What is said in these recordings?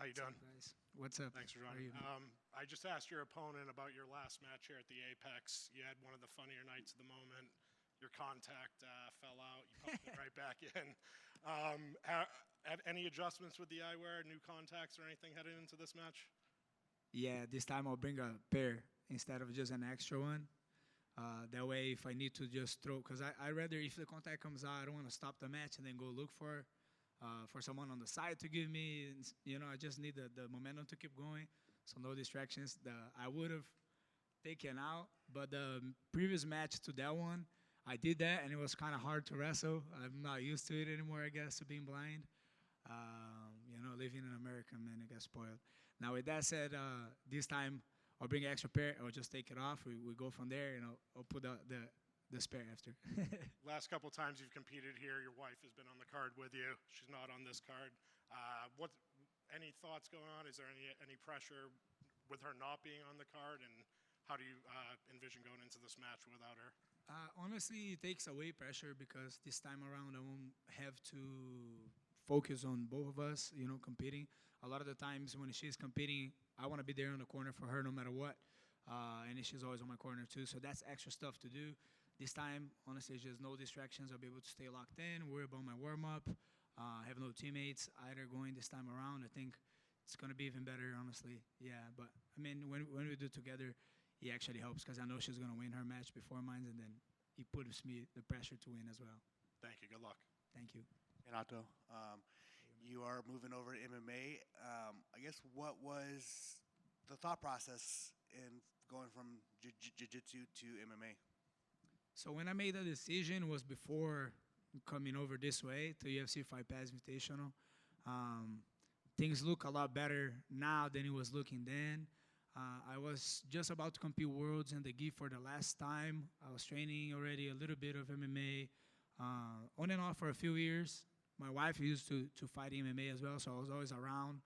How you doing? Guys, what's up? Thanks for How are joining. you? I just asked your opponent about your last match here at the Apex. You had one of the funnier nights of the moment. Your contact fell out. You popped it right back in. Any adjustments with the eyewear, new contacts or anything heading into this match? Yeah, this time I'll bring a pair instead of just an extra one. That way, if I need to just throw, because I rather if the contact comes out, I don't want to stop the match and then go look for someone on the side to give me. I just need the momentum to keep going. So no distractions. I would have taken out, but the previous match to that one, I did that, and it was kind of hard to wrestle. I'm not used to it anymore, I guess, to being blind. Living in America, man, I got spoiled. Now, with that said, this time I'll bring an extra pair. I'll just take it off. We go from there, and I'll put the spare after. Last couple times you've competed here, your wife has been on the card with you. She's not on this card. Any thoughts going on? Is there any pressure with her not being on the card? And how do you envision going into this match without her? Honestly, it takes away pressure because this time around I won't have to focus on both of us, competing. A lot of the times when she's competing, I want to be there in the corner for her no matter what. And she's always on my corner too, so that's extra stuff to do. This time, honestly, just no distractions. I'll be able to stay locked in, worry about my warm-up. Have no teammates either going this time around. I think it's going to be even better, honestly. Yeah, but, I mean, when we do it together, it actually helps because I know she's going to win her match before mine, and then it puts me the pressure to win as well. Thank you. Good luck. Thank you. Renato, you are moving over to MMA. I guess what was the thought process in going from jiu-jitsu to MMA? So when I made the decision, it was before coming over this way to UFC Fight Pass Invitational. Things look a lot better now than it was looking then. I was just about to compete Worlds in the gi for the last time. I was training already a little bit of MMA, on and off for a few years. My wife used to fight MMA as well, so I was always around,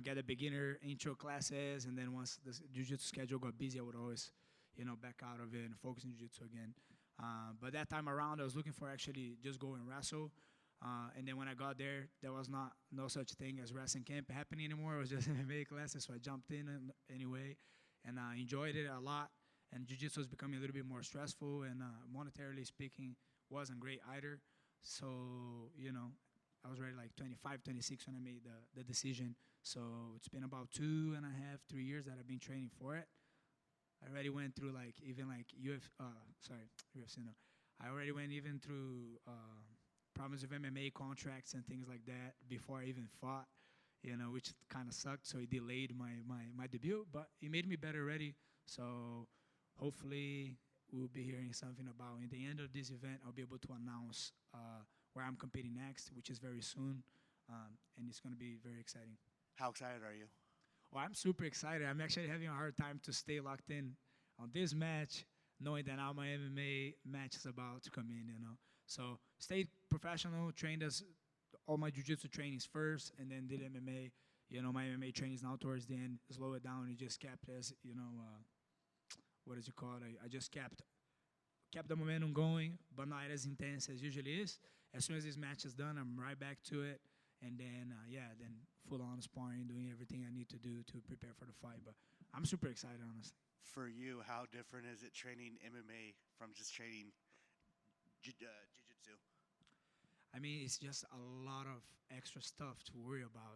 get the beginner intro classes, and then once the jiu-jitsu schedule got busy, I would always, back out of it and focus on jiu-jitsu again. But that time around, I was looking for actually just go and wrestle. And then when I got there, there was no such thing as wrestling camp happening anymore. It was just MMA classes, so I jumped in anyway, and I enjoyed it a lot. And jiu-jitsu was becoming a little bit more stressful, and monetarily speaking, wasn't great either. So, I was already like 25, 26 when I made the decision. So it's been about 2.5, 3 years that I've been training for it. I already went through UFC, no. I already went even through problems with MMA contracts and things like that before I even fought, which kind of sucked. So it delayed my debut, but it made me better ready. So hopefully we'll be hearing something about in the end of this event. I'll be able to announce where I'm competing next, which is very soon, and it's going to be very exciting. How excited are you? Well, I'm super excited. I'm actually having a hard time to stay locked in on this match, knowing that now my MMA match is about to come in, So stayed professional, trained as all my jiu-jitsu trainings first, and then did MMA. My MMA trainings now towards the end, slow it down, and just kept as, what is it called? I just kept the momentum going, but not as intense as usually is. As soon as this match is done, I'm right back to it. And then, then full-on sparring, doing everything I need to do to prepare for the fight. But I'm super excited, honestly. For you, how different is it training MMA from just training jiu-jitsu? I mean, it's just a lot of extra stuff to worry about,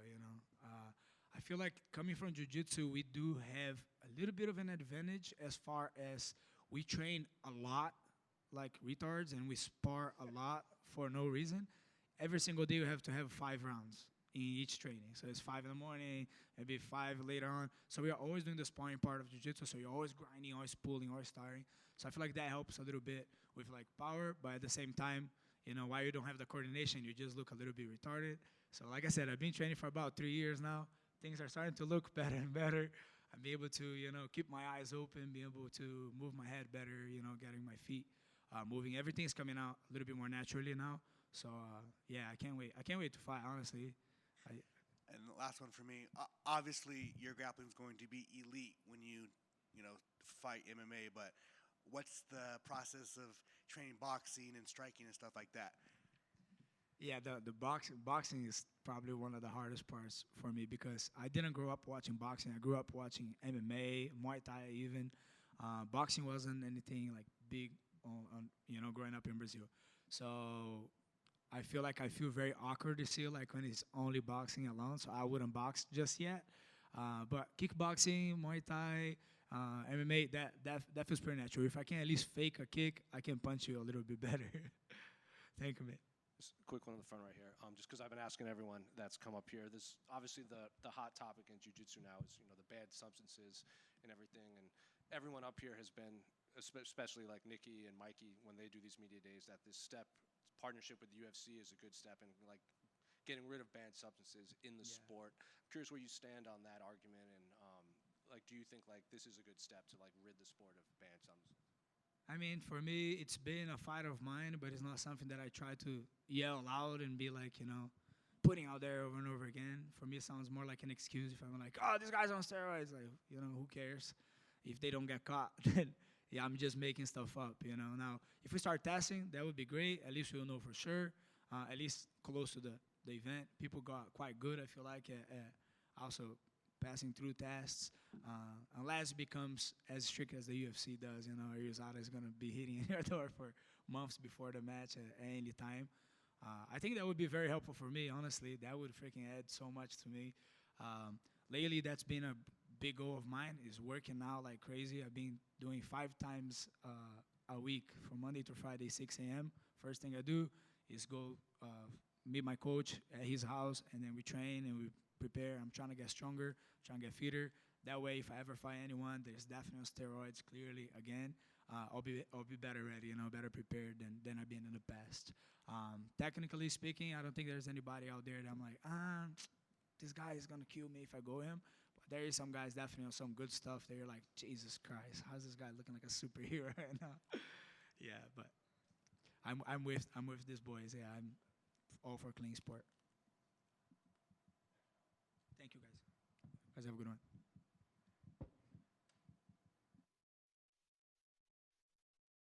I feel like coming from jiu-jitsu, we do have a little bit of an advantage as far as we train a lot like retards and we spar a lot for no reason. Every single day we have to have 5 rounds in each training. So it's 5 in the morning, maybe 5 later on. So we are always doing the sparring part of jiu-jitsu. So you're always grinding, always pulling, always starting. So I feel like that helps a little bit with like power, but at the same time, while you don't have the coordination, you just look a little bit retarded. So like I said, I've been training for about 3 years now. Things are starting to look better and better. I'm able to, keep my eyes open, be able to move my head better, getting my feet moving. Everything's coming out a little bit more naturally now. So, I can't wait. I can't wait to fight, honestly. And the last one for me, obviously your grappling is going to be elite when you fight MMA, but what's the process of training boxing and striking and stuff like that? Yeah, the boxing is probably one of the hardest parts for me because I didn't grow up watching boxing. I grew up watching MMA, Muay Thai, even. Boxing wasn't anything like big on growing up in Brazil. So I feel very awkward to see like when it's only boxing alone. So I wouldn't box just yet. But kickboxing, Muay Thai, MMA, that feels pretty natural. If I can at least fake a kick, I can punch you a little bit better. Thank you, man. Just a quick one in the front right here. Just because I've been asking everyone that's come up here, this obviously the hot topic in jiu-jitsu now is the bad substances and everything, and everyone up here has been, especially like Nikki and Mikey, when they do these media days, that this partnership with the UFC is a good step in like getting rid of banned substances in the sport. I'm curious where you stand on that argument, and like, do you think like this is a good step to like rid the sport of banned substances? I mean, for me, it's been a fight of mine, but it's not something that I try to yell out and be like, putting out there over and over again. For me, it sounds more like an excuse if I'm like, oh, this guy's on steroids. Like, who cares? If they don't get caught, then yeah, I'm just making stuff up, Now, if we start testing, that would be great. At least we'll know for sure. At least close to the event. People got quite good, I feel like, at also passing through tests, unless it becomes as strict as the UFC does. USADA is going to be hitting your door for months before the match at any time. I think that would be very helpful for me, honestly. That would freaking add so much to me. Lately, that's been a big goal of mine, is working out like crazy. I've been doing 5 times a week from Monday to Friday, 6 a.m. First thing I do is go meet my coach at his house, and then we train and we prepare. I'm trying to get stronger, trying to get fitter. That way, if I ever fight anyone, there's definitely steroids. Clearly, again, I'll be better ready, better prepared than I've been in the past. Technically speaking, I don't think there's anybody out there that I'm like, this guy is gonna kill me if I go him. But there is some guys definitely on some good stuff. They're like, Jesus Christ, how's this guy looking like a superhero right now? Yeah, but I'm with these boys. Yeah, I'm all for clean sport. Thank you, guys. Guys, have a good one.